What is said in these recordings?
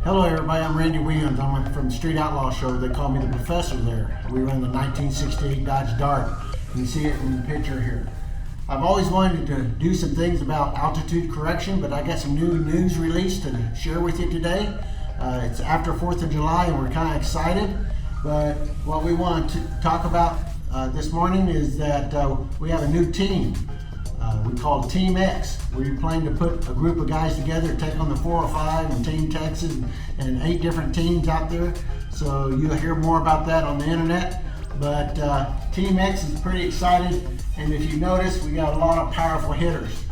Hello everybody, I'm Randy Williams. I'm from the Street Outlaw Show. They call me the professor there. We run the 1968 Dodge Dart. You can see it in the picture here. I've always wanted to do some things about altitude correction, but I got some new news released to share with you today. It's after 4th of July and we're kind of excited, but what we want to talk about this morning is that we have a new team. We call Team X. We plan to put a group of guys together to take on the 405 and Team Texas and 8 different teams out there. So you'll hear more about that on the internet. But Team X is pretty excited, and if you notice, we got a lot of powerful hitters.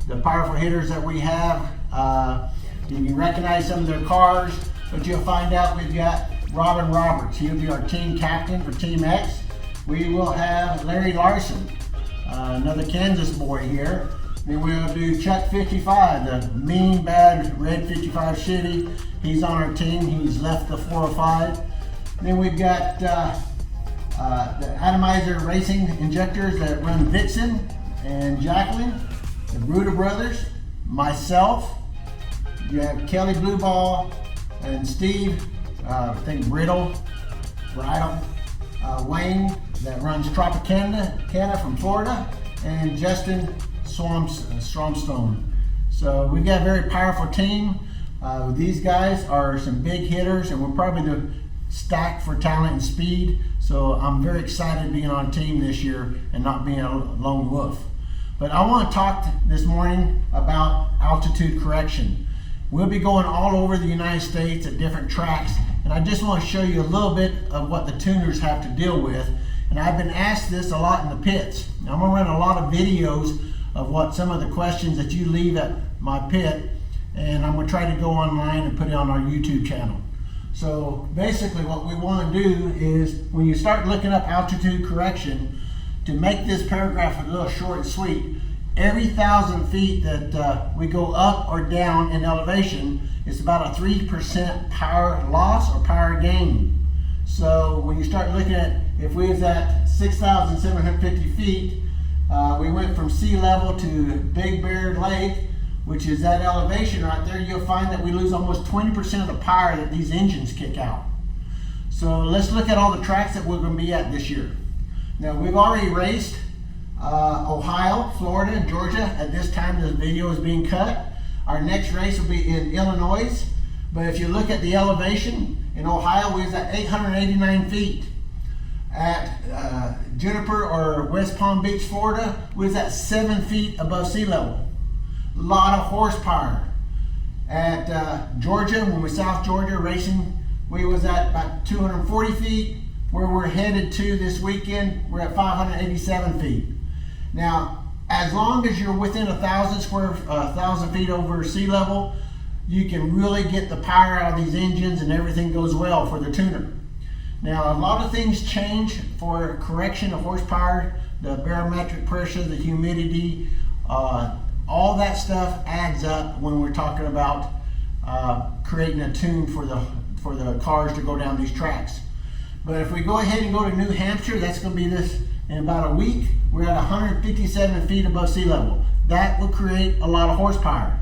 The powerful hitters that we have, you can recognize some of their cars, but you'll find out we've got Robin Roberts. He'll be our team captain for Team X. We will have Larry Larson, another Kansas boy here. Then we'll do Chuck 55, the mean, bad red 55 Chevy. He's on our team. He's left the 405. Then we've got the Atomizer Racing Injectors that run Vixen and Jacqueline, the Bruder Brothers, myself. You have Kelly Blueball and Steve, I think Bridle, Wayne that runs Tropicana from Florida, and Justin Stromstone. So we've got a very powerful team. These guys are some big hitters, and we're probably the stack for talent and speed. So I'm very excited being on a team this year and not being a lone wolf. But I want to talk this morning about altitude correction. We'll be going all over the United States at different tracks, and I just want to show you a little bit of what the tuners have to deal with. And I've been asked this a lot in the pits. Now, I'm going to run a lot of videos of what some of the questions that you leave at my pit, and I'm going to try to go online and put it on our YouTube channel. So basically what we want to do is, when you start looking up altitude correction, to make this paragraph a little short and sweet, every 1,000 feet that we go up or down in elevation, it's about a 3% power loss or power gain. So when you start looking at, if we was at 6,750 feet, we went from sea level to Big Bear Lake, which is that elevation right there, you'll find that we lose almost 20% of the power that these engines kick out. So let's look at all the tracks that we're going to be at this year. Now, we've already raced Ohio, Florida, and Georgia. At this time this video is being cut. Our next race will be in Illinois. But if you look at the elevation, in Ohio we was at 889 feet. At Juniper or West Palm Beach, Florida, we was at 7 feet above sea level. A lot of horsepower. At Georgia, when we South Georgia racing, we was at about 240 feet. Where we're headed to this weekend, we're at 587 feet. Now, as long as you're within 1,000 feet over sea level, you can really get the power out of these engines and everything goes well for the tuner. Now, a lot of things change for correction of horsepower, the barometric pressure, the humidity, all that stuff adds up when we're talking about creating a tune for the cars to go down these tracks. But if we go ahead and go to New Hampshire, that's going to be this in about a week. We're at 157 feet above sea level. That will create a lot of horsepower.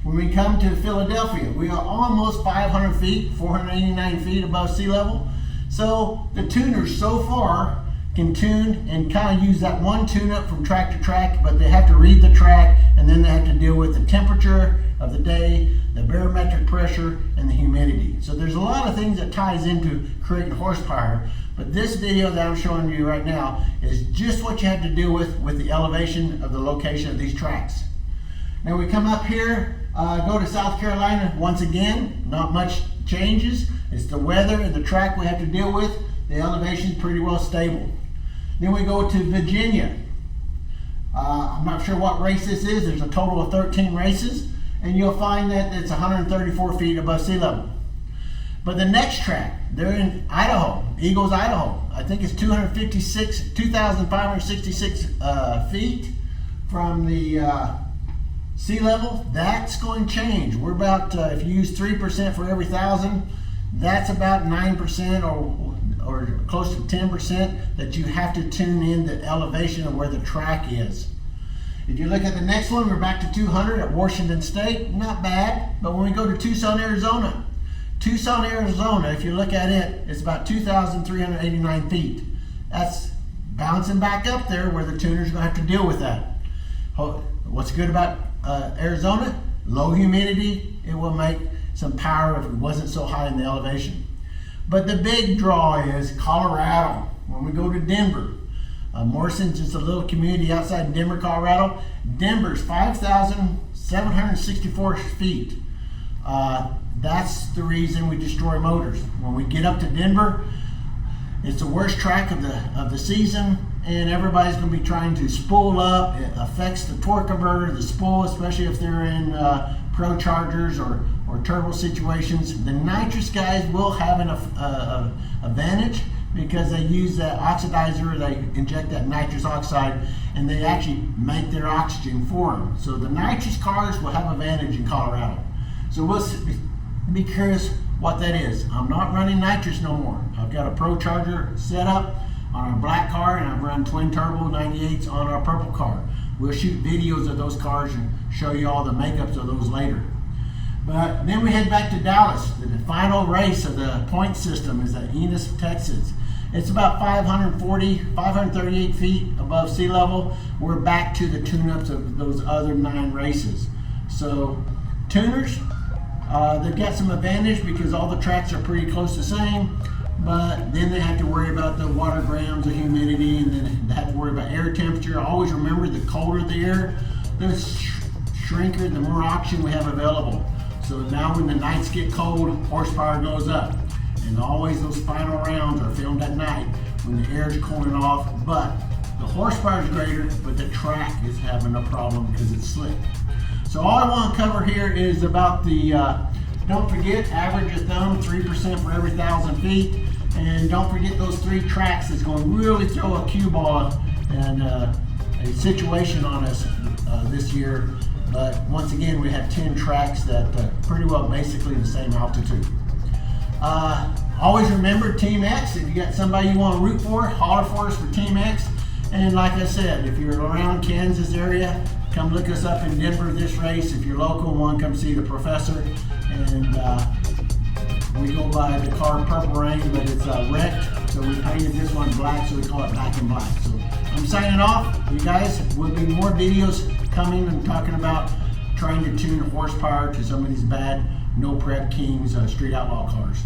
When we come to Philadelphia, we are almost 500 feet, 489 feet above sea level. So the tuners so far can tune and kind of use that one tune-up from track to track, but they have to read the track, and then they have to deal with the temperature of the day, the barometric pressure, and the humidity. So there's a lot of things that ties into creating horsepower, but this video that I'm showing you right now is just what you have to deal with the elevation of the location of these tracks. Now we come up here, go to South Carolina once again, not much changes. It's the weather and the track we have to deal with. The elevation is pretty well stable. Then we go to Virginia. I'm not sure what race this is. There's a total of 13 races, and you'll find that it's 134 feet above sea level. But the next track, they're in Idaho, Eagles, Idaho. I think it's 2,566 feet from the sea level. That's going to change. We're about, if you use 3% for every 1,000, that's about 9% or close to 10% that you have to tune in the elevation of where the track is. If you look at the next one, we're back to 200 at Washington State. Not bad, but when we go to Tucson, Arizona, Tucson, Arizona, if you look at it, it's about 2,389 feet. That's bouncing back up there where the tuner's gonna have to deal with that. What's good about Arizona? Low humidity. It will make some power if it wasn't so high in the elevation. But the big draw is Colorado. When we go to Denver, Morrison's just a little community outside Denver, Colorado. Denver's 5,764 feet. That's the reason we destroy motors. When we get up to Denver, it's the worst track of the season, and everybody's going to be trying to spool up. It affects the torque converter, the spool, especially if they're in pro chargers or turbo situations. The nitrous guys will have an advantage because they use that oxidizer, they inject that nitrous oxide, and they actually make their oxygen for them. So the nitrous cars will have advantage in Colorado. So we'll be curious what that is. I'm not running nitrous no more. I've got a pro charger set up on our black car, and I've run twin turbo 98s on our purple car. We'll shoot videos of those cars and show you all the makeups of those later. But then we head back to Dallas. The final race of the point system is at Enos, Texas. It's about 538 feet above sea level. We're back to the tune-ups of those other 9 races. So tuners, they've got some advantage because all the tracks are pretty close the same, but then they have to worry about the water grams, the humidity, and then they have to worry about air temperature. Always remember, the colder the air, the shrinker, the more oxygen we have available. So now when the nights get cold, horsepower goes up. And always those final rounds are filmed at night when the air is cooling off, but the horsepower is greater, but the track is having a problem because it's slick. So all I want to cover here is about the, don't forget, average of thumb, 3% for every 1,000 feet. And don't forget those 3 tracks that's going to really throw a cue ball and a situation on us this year. But once again, we have 10 tracks that pretty well basically the same altitude. Always remember Team X. If you got somebody you want to root for, holler for us for Team X. And like I said, if you're around Kansas area, come look us up in Denver this race. If you're local and want to come see the professor. And we go by the car Purple Rain, but it's wrecked. So we painted this one black, so we call it Black and Black. So I'm signing off. You guys, will be more videos coming and talking about trying to tune horsepower to some of these bad no prep Kings street outlaw cars.